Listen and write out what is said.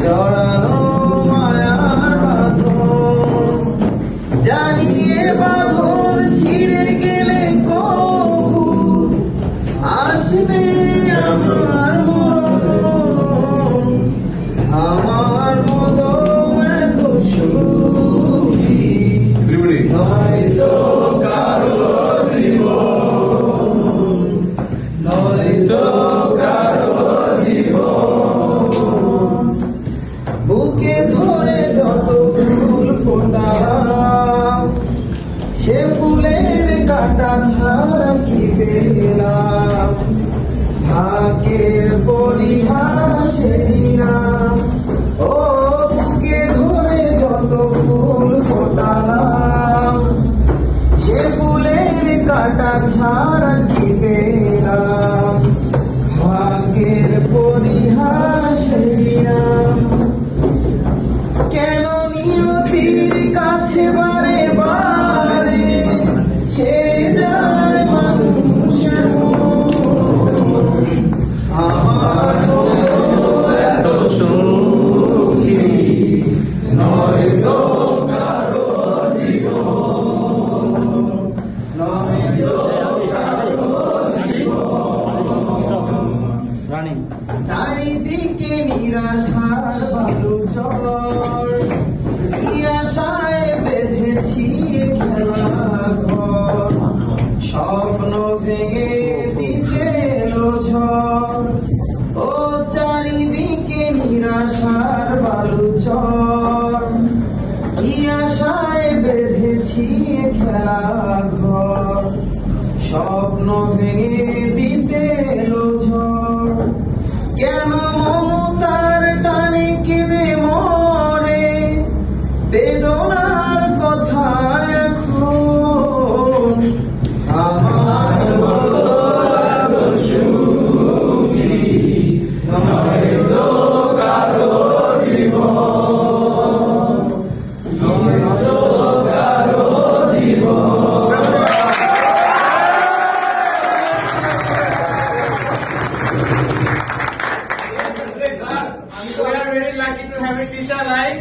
জড়ানো মায়ার বাঁধন, জানিয়ে বাঁধন ছিঁড়ে গেলে কবু আসবে আমার মরণ। আমার মতো এত সুখী নয়তো কারো জীবন, নয়তো কারো জীবন। বুকে ধরে যত ফুল ফোটালাম, সে ফুলের কাটা ছাড়া কি পেলাম? ভাগ্যের পরিহাসে দিলাম। ও বুকে ধরে যত ফুল ফোটালাম, সে ফুলের কাটা ছাড়া কি পেলাম? ভাগ্যের পরিহাসে দিলাম। কেন নিয়তির কাছে বারে বারে হেরে যায় মানুষের মন? আমার এত সুখী নয়তো কারো জীবন, নয়তো কারো জীবন। চারিদিকে নিরাশার বালু ঝড়, নিরাশায় বেঁধেছি খেলা ঘর। স্বপ্ন ভেঙে দিতে এলো ঝড়। ও চারিদিকে নিরাশার বালু ঝড়, নিরাশায় বেঁধেছি খেলা ঘর। স্বপ্ন ভেঙে দিতে এলো ঝড়। কেন মমতার টানে কেঁদে মরে বেদনার কথা এখন? আমার এত সুখী নয়তো কারো জীবন, নয়তো কারো জীবন। We are very lucky to have a teacher like